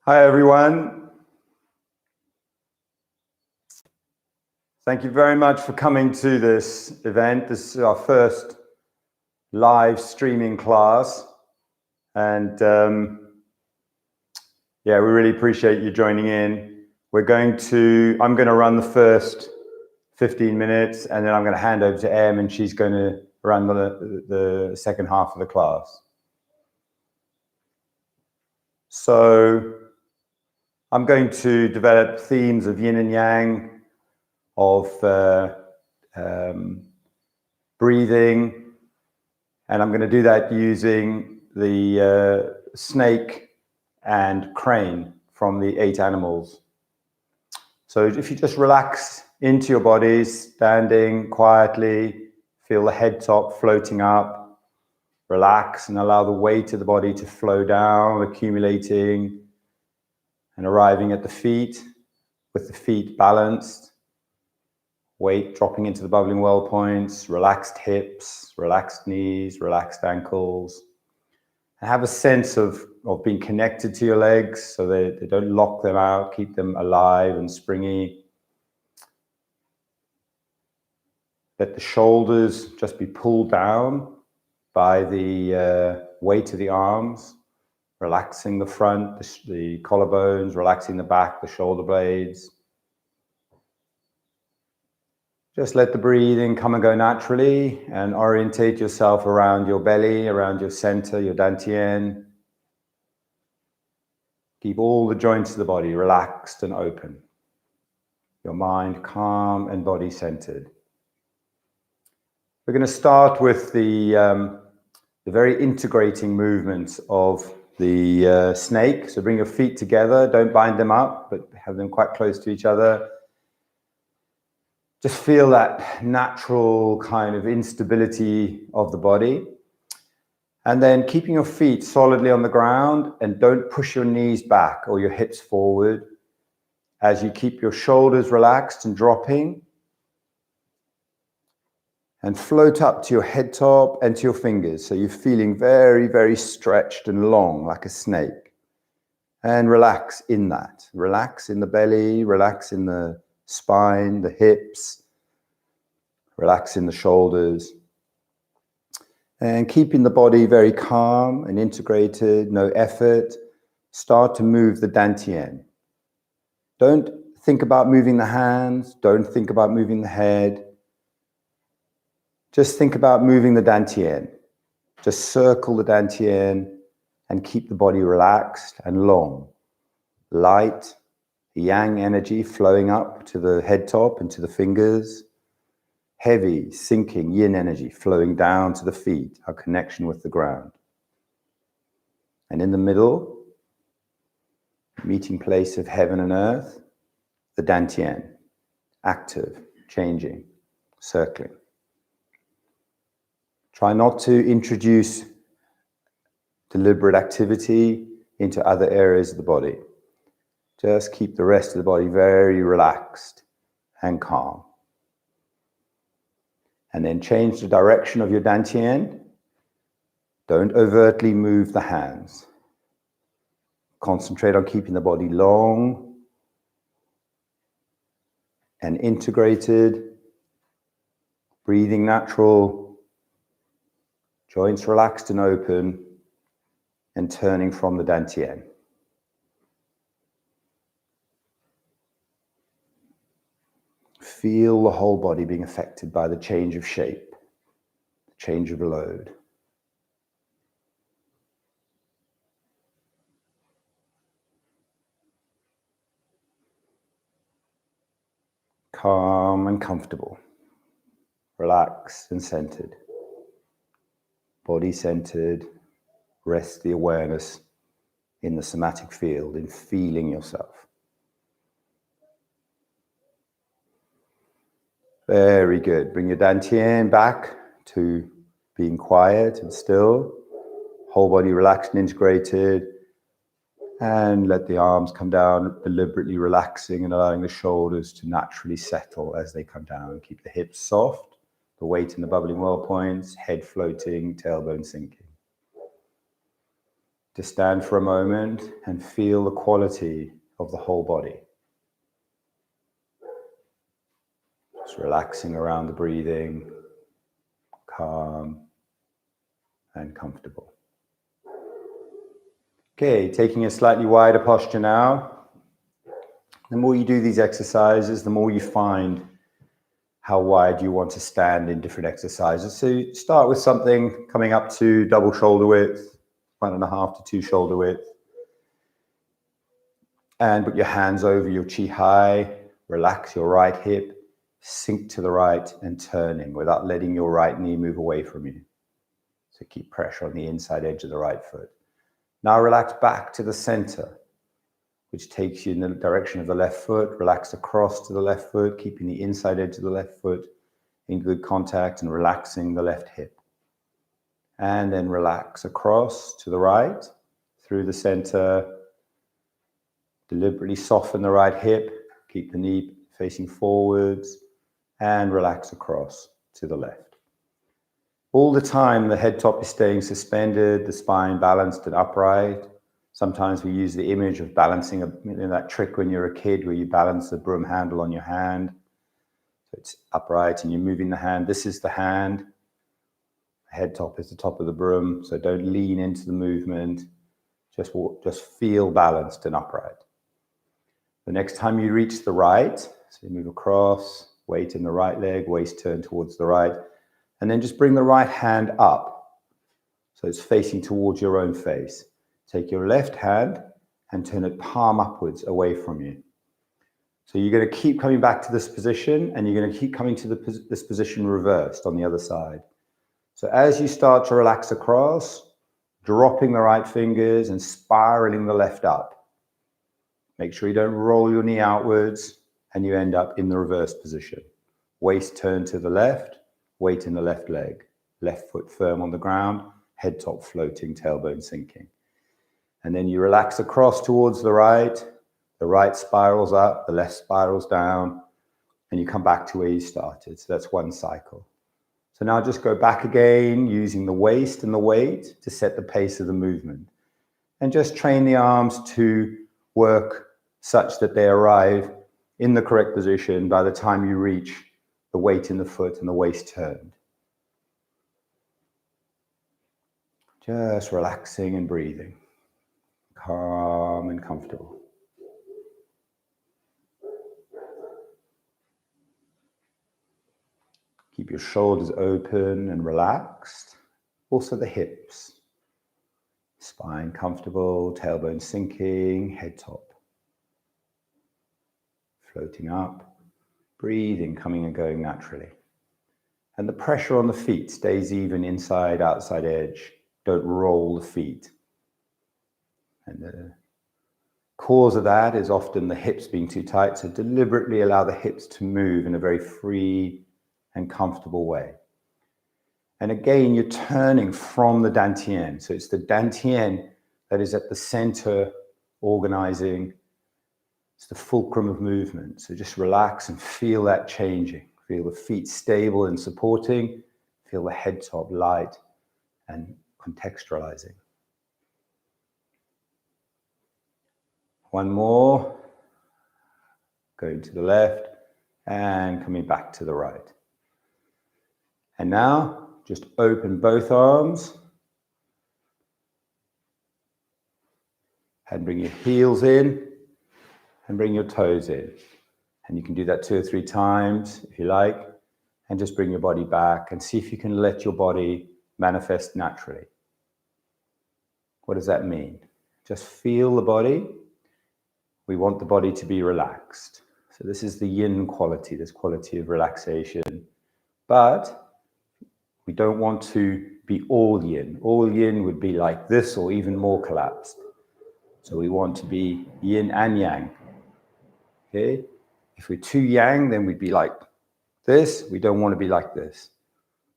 Hi, everyone. Thank you very much for coming to this event. This is our first live streaming class. And yeah, we really appreciate you joining in. I'm going to run the first 15 minutes, and then I'm going to hand over to Em, and she's going to run the second half of the class. So I'm going to develop themes of yin and yang, of breathing, and I'm going to do that using the snake and crane from the 8 animals. So if you just relax into your bodies, standing quietly, feel the head top floating up, relax and allow the weight of the body to flow down, accumulating and arriving at the feet, with the feet balanced, weight dropping into the bubbling well points, relaxed hips, relaxed knees, relaxed ankles. And have a sense of being connected to your legs so they don't lock them out, keep them alive and springy. Let the shoulders just be pulled down by the weight of the arms, relaxing the front, the collarbones, relaxing the back, the shoulder blades. Just let the breathing come and go naturally, and orientate yourself around your belly, around your center, your dantian. Keep all the joints of the body relaxed and open. Your mind calm and body centered. We're going to start with the very integrating movements of the snake. So bring your feet together, don't bind them up, but have them quite close to each other. Just feel that natural kind of instability of the body. And then keeping your feet solidly on the ground, and don't push your knees back or your hips forward as you keep your shoulders relaxed and dropping. And float up to your head top and to your fingers. So you're feeling very, very stretched and long like a snake. And relax in that. Relax in the belly, relax in the spine, the hips, relax in the shoulders. And keeping the body very calm and integrated, no effort. Start to move the dantian. Don't think about moving the hands, don't think about moving the head. Just think about moving the dantian. Just circle the dantian and keep the body relaxed and long. Light, yang energy flowing up to the head top and to the fingers. Heavy, sinking yin energy flowing down to the feet, our connection with the ground. And in the middle, meeting place of heaven and earth, the dantian, active, changing, circling. Try not to introduce deliberate activity into other areas of the body. Just keep the rest of the body very relaxed and calm. And then change the direction of your dantian. Don't overtly move the hands. Concentrate on keeping the body long and integrated, breathing natural, joints relaxed and open, and turning from the dantian. Feel the whole body being affected by the change of shape, the change of load. Calm and comfortable, relaxed and centered, body centered. Rest the awareness in the somatic field, in feeling yourself. Very good. Bring your dantian back to being quiet and still. Whole body relaxed and integrated. And let the arms come down, deliberately relaxing and allowing the shoulders to naturally settle as they come down. Keep the hips soft, the weight in the bubbling well points, head floating, tailbone sinking. Just stand for a moment and feel the quality of the whole body. Just relaxing around the breathing, calm and comfortable. Okay, taking a slightly wider posture now. The more you do these exercises, the more you find how wide you want to stand in different exercises. So you start with something coming up to double shoulder width, 1.5 to 2 shoulder width. And put your hands over your chi high, relax your right hip, sink to the right and turning without letting your right knee move away from you. So keep pressure on the inside edge of the right foot. Now relax back to the center, which takes you in the direction of the left foot. Relax across to the left foot, keeping the inside edge of the left foot in good contact and relaxing the left hip. And then relax across to the right, through the center. Deliberately soften the right hip, keep the knee facing forwards, and relax across to the left. All the time, the head top is staying suspended, the spine balanced and upright. Sometimes we use the image of balancing that trick when you're a kid where you balance the broom handle on your hand. So it's upright and you're moving the hand. This is the hand. The head top is the top of the broom, so don't lean into the movement. Just feel balanced and upright. The next time you reach the right, so you move across, weight in the right leg, waist turn towards the right, and then just bring the right hand up. So it's facing towards your own face. Take your left hand and turn it palm upwards away from you. So you're going to keep coming back to this position and you're going to keep coming to this position reversed on the other side. So as you start to relax across, dropping the right fingers and spiraling the left up. Make sure you don't roll your knee outwards and you end up in the reverse position. Waist turn to the left, weight in the left leg. Left foot firm on the ground, head top floating, tailbone sinking. And then you relax across towards the right spirals up, the left spirals down, and you come back to where you started. So that's one cycle. So now just go back again, using the waist and the weight to set the pace of the movement. And just train the arms to work such that they arrive in the correct position by the time you reach the weight in the foot and the waist turned. Just relaxing and breathing, calm and comfortable. Keep your shoulders open and relaxed. Also the hips. Spine comfortable, tailbone sinking, head top floating up, breathing, coming and going naturally. And the pressure on the feet stays even inside, outside edge. Don't roll the feet. And the cause of that is often the hips being too tight, so deliberately allow the hips to move in a very free and comfortable way. And again, you're turning from the dantian. So it's the dantian that is at the center, organizing. It's the fulcrum of movement. So just relax and feel that changing. Feel the feet stable and supporting. Feel the head top light and contextualizing. One more. Going to the left and coming back to the right. And now, just open both arms. And bring your heels in. And bring your toes in. And you can do that 2 or 3 times if you like. And just bring your body back and see if you can let your body manifest naturally. What does that mean? Just feel the body. We want the body to be relaxed. So this is the yin quality, this quality of relaxation. But we don't want to be all yin. All yin would be like this or even more collapsed. So we want to be yin and yang. Okay? If we're too yang, then we'd be like this. We don't want to be like this.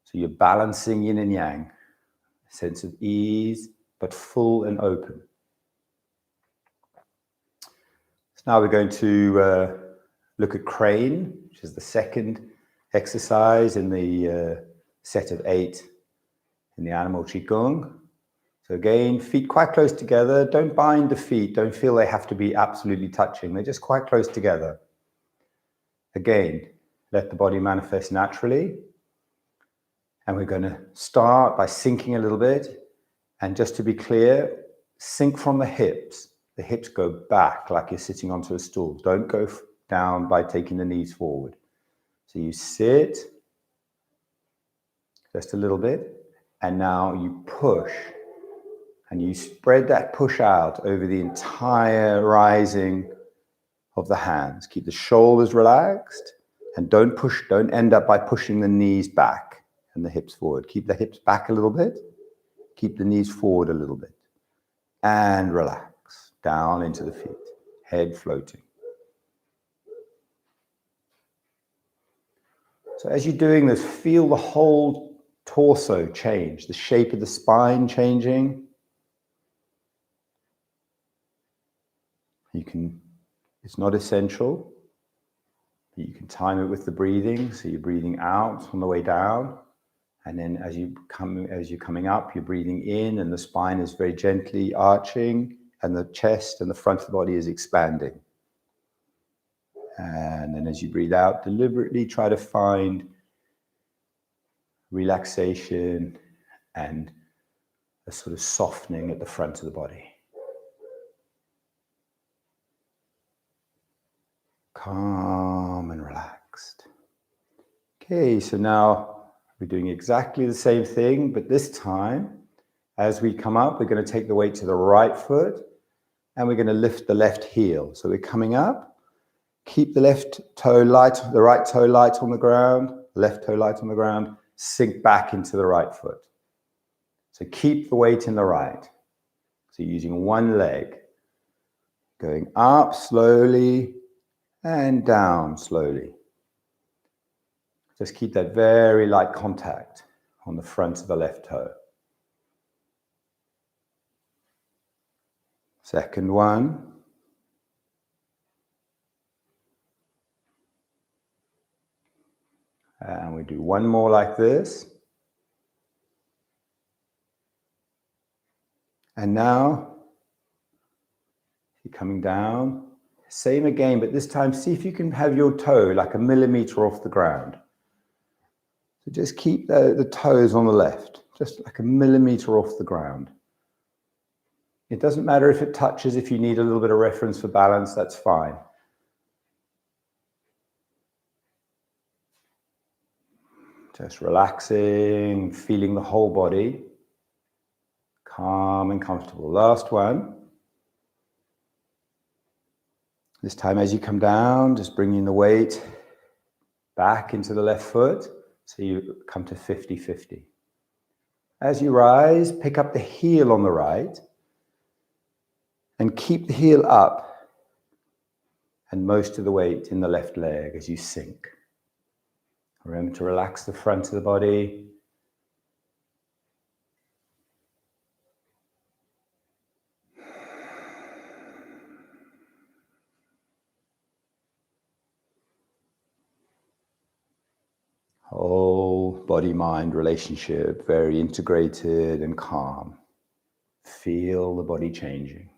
So you're balancing yin and yang. A sense of ease, but full and open. So now we're going to look at crane, which is the second exercise in the set of 8 in the animal Qigong. So again, feet quite close together. Don't bind the feet. Don't feel they have to be absolutely touching. They're just quite close together. Again, let the body manifest naturally. And we're going to start by sinking a little bit. And just to be clear, sink from the hips. The hips go back like you're sitting onto a stool. Don't go down by taking the knees forward. So you sit just a little bit. And now you push. And you spread that push out over the entire rising of the hands. Keep the shoulders relaxed. And don't end up by pushing the knees back and the hips forward. Keep the hips back a little bit. Keep the knees forward a little bit. And relax. Down into the feet. Head floating. So as you're doing this, feel the whole torso change. The shape of the spine changing. It's not essential. You can time it with the breathing. So you're breathing out on the way down. And then as you're coming up, you're breathing in and the spine is very gently arching and the chest and the front of the body is expanding. And then as you breathe out, deliberately try to find relaxation and a sort of softening at the front of the body. Calm and relaxed. Okay, so now we're doing exactly the same thing, but this time, as we come up, we're going to take the weight to the right foot and we're going to lift the left heel. So we're coming up, keep the left toe light, the right toe light on the ground, left toe light on the ground, sink back into the right foot. So keep the weight in the right. So using one leg, going up slowly, and down slowly. Just keep that very light contact on the front of the left toe. Second one. And we do one more like this. And now, you're coming down. Same again, but this time see if you can have your toe like a millimeter off the ground. So just keep the toes on the left, just like a millimeter off the ground. It doesn't matter if it touches, if you need a little bit of reference for balance, that's fine. Just relaxing, feeling the whole body. Calm and comfortable. Last one. This time as you come down, just bringing the weight back into the left foot. So you come to 50-50. As you rise, pick up the heel on the right and keep the heel up and most of the weight in the left leg as you sink. Remember to relax the front of the body. Whole body-mind relationship, very integrated and calm. Feel the body changing.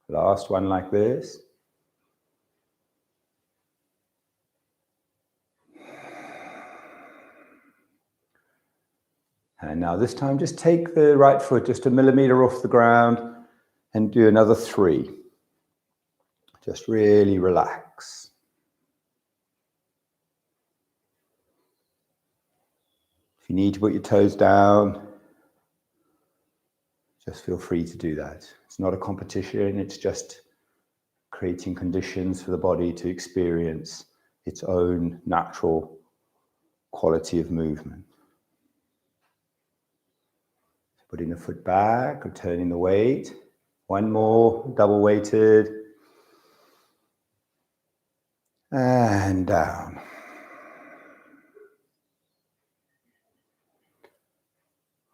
Last one like this. And now this time just take the right foot just a millimeter off the ground and do another 3. Just really relax. If you need to put your toes down, just feel free to do that. It's not a competition, it's just creating conditions for the body to experience its own natural quality of movement. Putting the foot back or turning the weight. One more, double weighted. And down.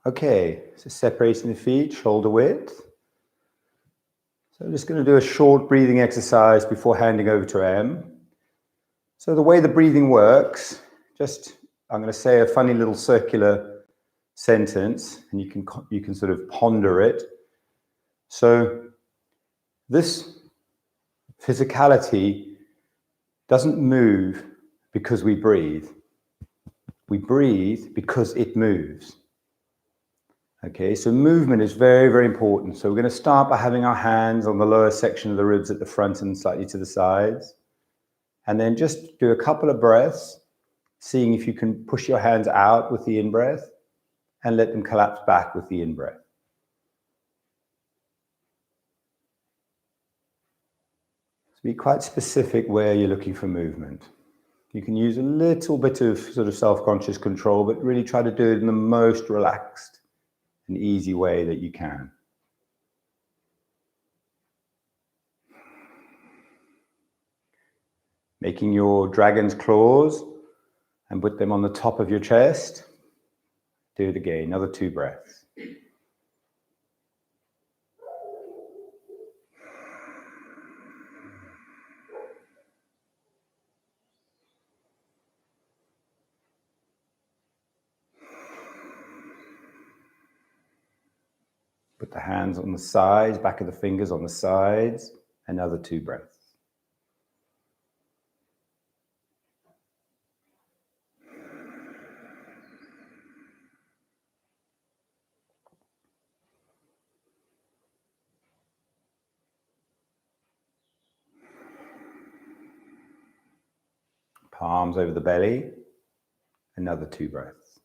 Okay, so separating the feet, shoulder width. So I'm just going to do a short breathing exercise before handing over to Em. So the way the breathing works, I'm going to say a funny little circular sentence, and you can sort of ponder it. So this physicality doesn't move because we breathe. We breathe because it moves. Okay, so movement is very, very important. So we're going to start by having our hands on the lower section of the ribs at the front and slightly to the sides. And then just do a couple of breaths, seeing if you can push your hands out with the in-breath and let them collapse back with the in-breath. So be quite specific where you're looking for movement. You can use a little bit of sort of self-conscious control, but really try to do it in the most relaxed and easy way that you can. Making your dragon's claws and put them on the top of your chest. Do it again, another 2 breaths. Put the hands on the sides, back of the fingers on the sides, another 2 breaths. Palms over the belly, another 2 breaths.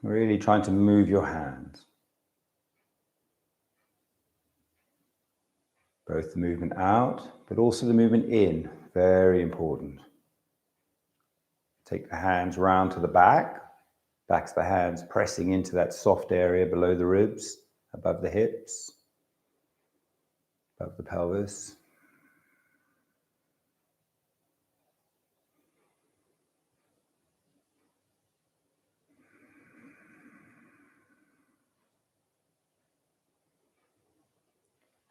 Really trying to move your hands. Both the movement out, but also the movement in, very important. Take the hands round to the back, backs of the hands pressing into that soft area below the ribs, above the hips, above the pelvis.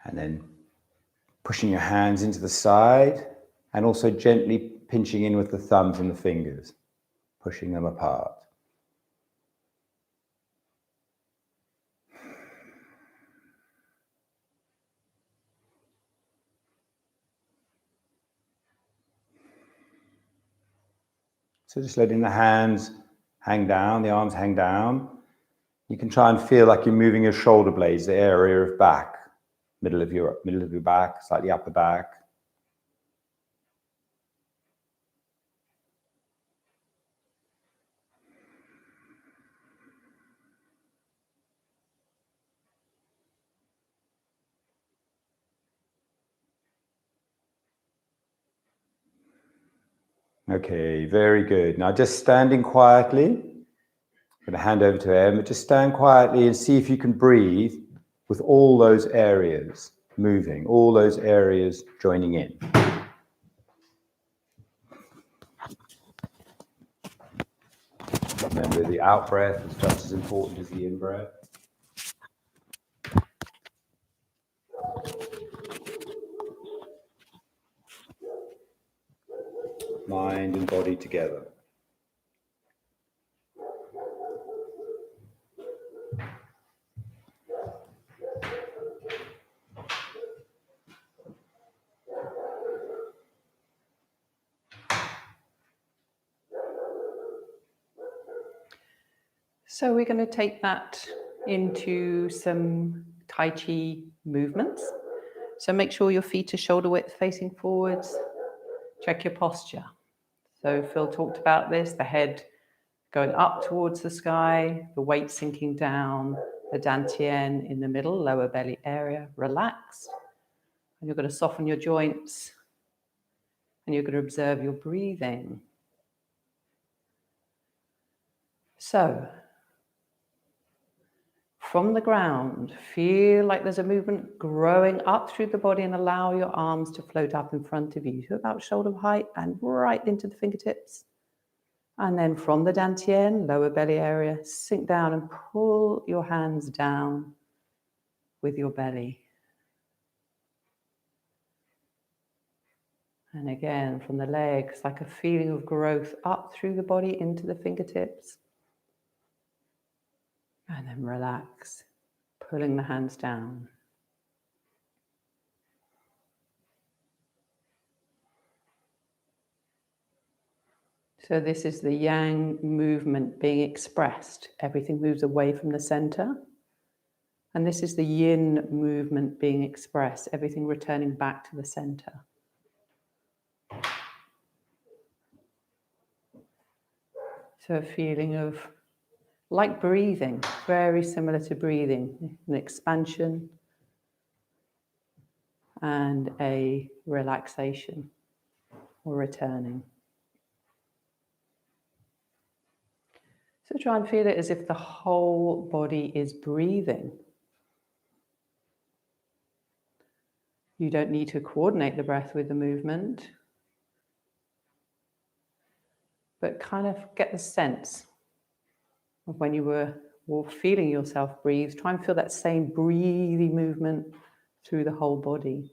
And then pushing your hands into the side and also gently pinching in with the thumbs and the fingers, pushing them apart. So just letting the hands hang down, the arms hang down. You can try and feel like you're moving your shoulder blades, the area of back, middle of your back, slightly upper back. Okay, very good. Now just standing quietly. I'm going to hand over to Em, but just stand quietly and see if you can breathe with all those areas moving, all those areas joining in. Remember, the out breath is just as important as the in breath. Mind and body together. So we're going to take that into some Tai Chi movements. So make sure your feet are shoulder width facing forwards. Check your posture. So Phil talked about this, the head going up towards the sky, the weight sinking down, the dantian in the middle, lower belly area, relaxed. And you're going to soften your joints and you're going to observe your breathing. So from the ground, feel like there's a movement growing up through the body and allow your arms to float up in front of you to about shoulder height and right into the fingertips. And then from the dantian, lower belly area, sink down and pull your hands down with your belly. And again, from the legs, like a feeling of growth up through the body into the fingertips. And then relax, pulling the hands down. So this is the yang movement being expressed. Everything moves away from the center. And this is the yin movement being expressed. Everything returning back to the center. So a feeling of, like breathing, very similar to breathing, an expansion and a relaxation or returning. So try and feel it as if the whole body is breathing. You don't need to coordinate the breath with the movement, but kind of get the sense of when you were feeling yourself breathe. Try and feel that same breathing movement through the whole body.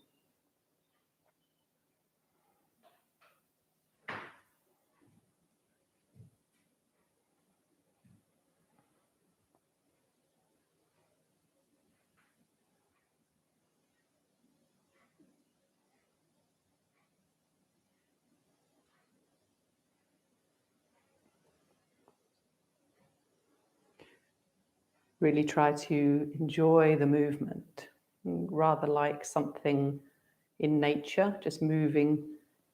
Really try to enjoy the movement, rather like something in nature, just moving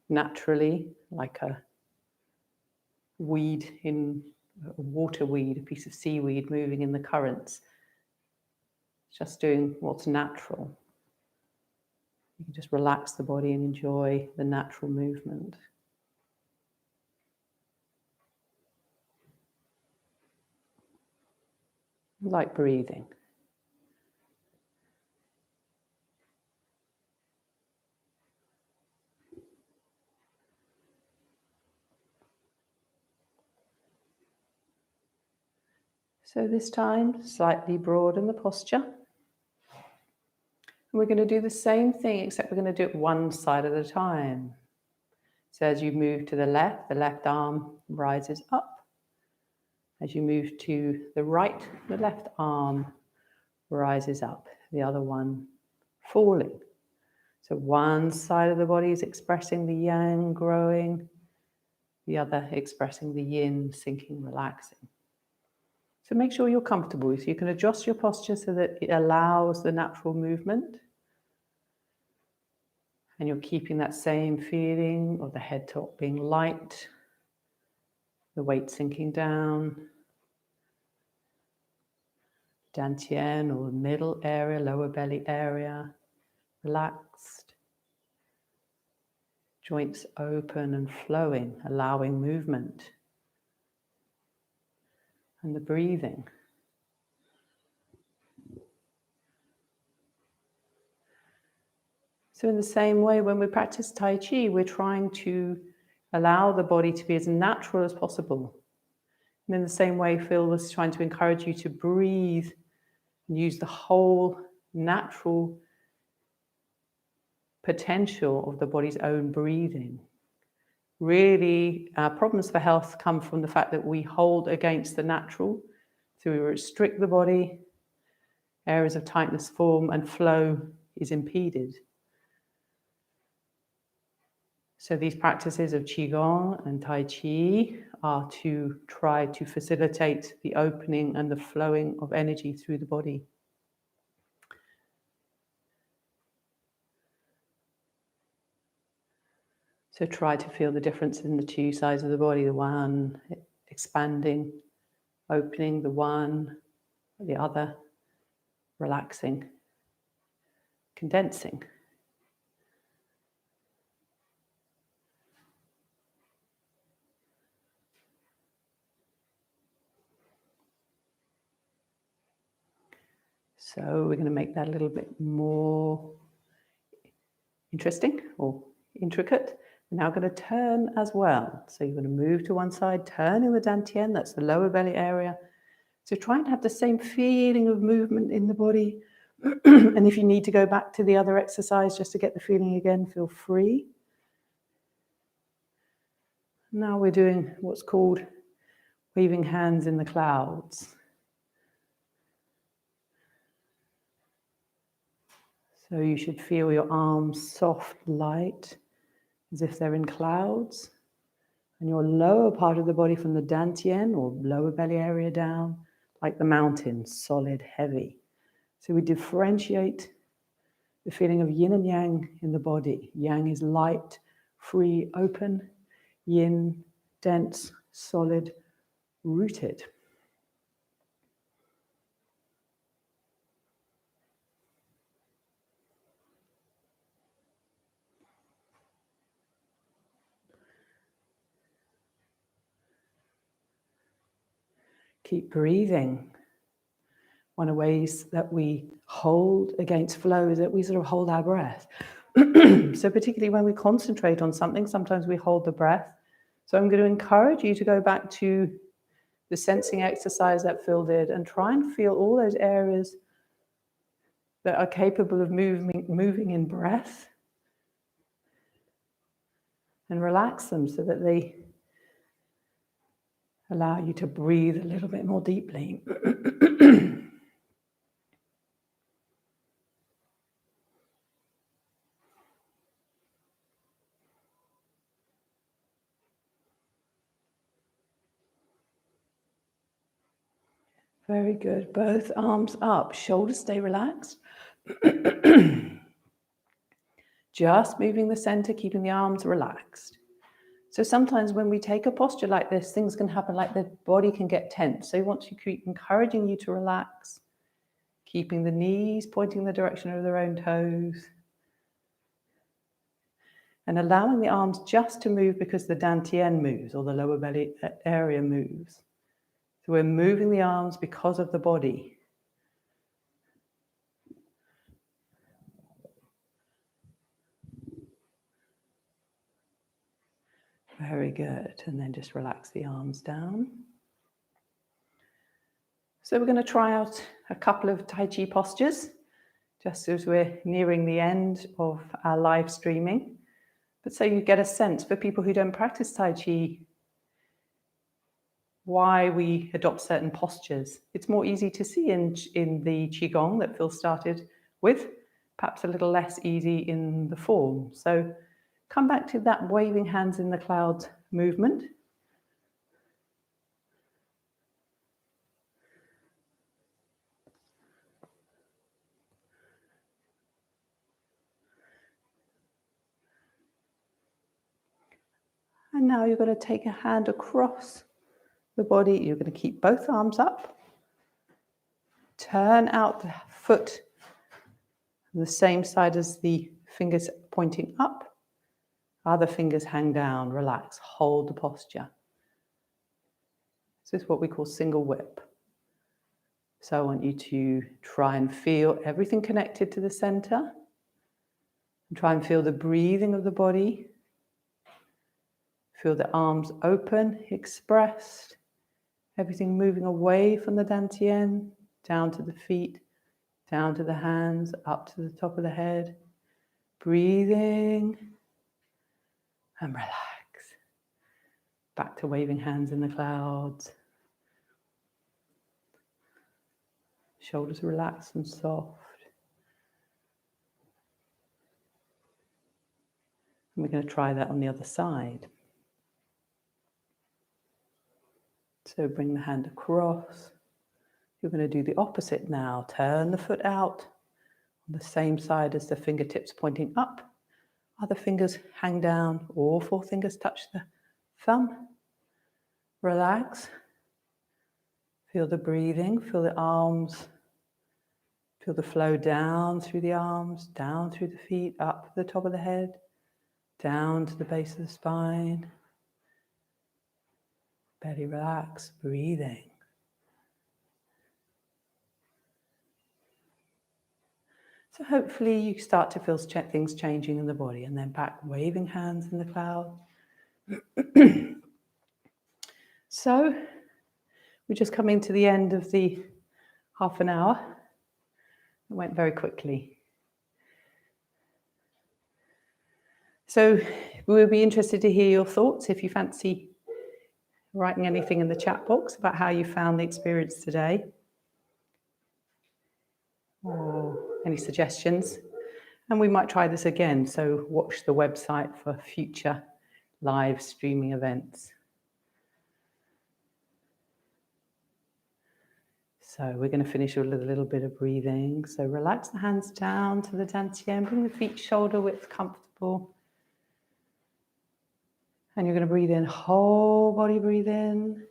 naturally, like a weed in a water weed, a piece of seaweed moving in the currents. Just doing what's natural. You can just relax the body and enjoy the natural movement. Like breathing. So this time, slightly broaden the posture. And we're going to do the same thing, except we're going to do it one side at a time. So as you move to the left arm rises up. As you move to the right, the left arm rises up. The other one falling. So one side of the body is expressing the yang growing, the other expressing the yin sinking, relaxing. So make sure you're comfortable. So you can adjust your posture so that it allows the natural movement. And you're keeping that same feeling of the head top being light, the weight sinking down, dantian or middle area, lower belly area, relaxed. Joints open and flowing, allowing movement. And the breathing. So in the same way, when we practice Tai Chi, we're trying to allow the body to be as natural as possible. And in the same way, Phil was trying to encourage you to breathe and use the whole natural potential of the body's own breathing. Really, problems for health come from the fact that we hold against the natural. So we restrict the body, areas of tightness form, and flow is impeded. So these practices of Qigong and Tai Chi are to try to facilitate the opening and the flowing of energy through the body. So try to feel the difference in the two sides of the body, the one expanding, opening, the one, the other, relaxing, condensing. So we're going to make that a little bit more interesting or intricate. We're now going to turn as well. So you're going to move to one side, turning the dantian, that's the lower belly area. So try and have the same feeling of movement in the body. And if you need to go back to the other exercise just to get the feeling again, feel free. Now we're doing what's called waving hands in the clouds. So you should feel your arms soft, light, as if they're in clouds. And your lower part of the body from the dantian or lower belly area down, like the mountains, solid, heavy. So we differentiate the feeling of yin and yang in the body. Yang is light, free, open. Yin, dense, solid, rooted. Keep breathing. One of the ways that we hold against flow is that we sort of hold our breath. So particularly when we concentrate on something, sometimes we hold the breath. So I'm going to encourage you to go back to the sensing exercise that Phil did and try and feel all those areas that are capable of moving in breath, and relax them so that they allow you to breathe a little bit more deeply. Very good. Both arms up, shoulders stay relaxed. Just moving the center, keeping the arms relaxed. So sometimes when we take a posture like this, things can happen, like the body can get tense. So we want to keep encouraging you to relax, keeping the knees pointing the direction of their own toes, and allowing the arms just to move because the dantian moves, or the lower belly area moves. So we're moving the arms because of the body. Very good. And then just relax the arms down. So we're going to try out a couple of Tai Chi postures, just as we're nearing the end of our live streaming. But so you get a sense for people who don't practice Tai Chi, why we adopt certain postures. It's more easy to see in the Qigong that Phil started with, perhaps a little less easy in the form. So come back to that waving hands in the clouds movement. And now you're going to take a hand across the body. You're going to keep both arms up. Turn out the foot on the same side as the fingers pointing up. Other fingers hang down. Relax. Hold the posture. This is what we call single whip. So I want you to try and feel everything connected to the center. And try and feel the breathing of the body. Feel the arms open, expressed. Everything moving away from the dantian, down to the feet, down to the hands, up to the top of the head. Breathing and relax. Back to waving hands in the clouds. Shoulders relaxed and soft. And we're going to try that on the other side. So bring the hand across. You're going to do the opposite now. Turn the foot out on the same side as the fingertips pointing up. Other fingers hang down. All four fingers touch the thumb. Relax. Feel the breathing. Feel the arms. Feel the flow down through the arms, down through the feet, up to the top of the head, down to the base of the spine. Belly relax, breathing. So hopefully you start to feel things changing in the body, and then back waving hands in the cloud. So we're just coming to the end of the half an hour. It went very quickly. So We would be interested to hear your thoughts if you fancy writing anything in the chat box about how you found the experience today, or any suggestions. And we might try this again, so watch the website for future live streaming events. So we're going to finish with a little bit of breathing. So relax the hands down to the dantian, bring the feet shoulder width comfortable. And you're going to breathe in, whole body breathe in.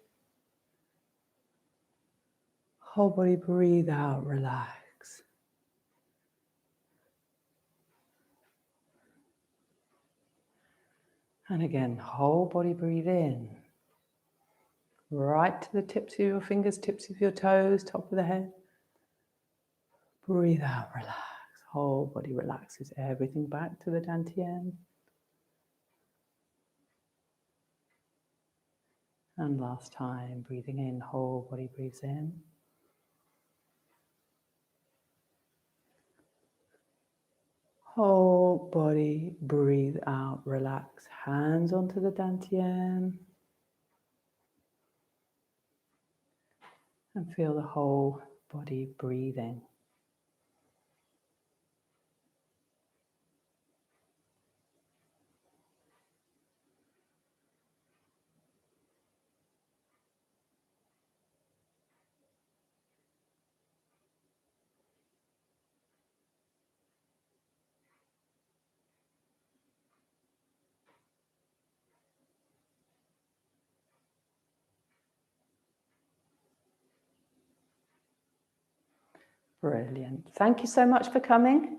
Whole body breathe out, relax. And again, whole body breathe in. Right to the tips of your fingers, tips of your toes, top of the head. Breathe out, relax. Whole body relaxes, everything back to the dantian. And last time, breathing in, whole body breathes in. Whole body breathe out, relax. Hands onto the dantian. And feel the whole body breathing. Brilliant. Thank you so much for coming.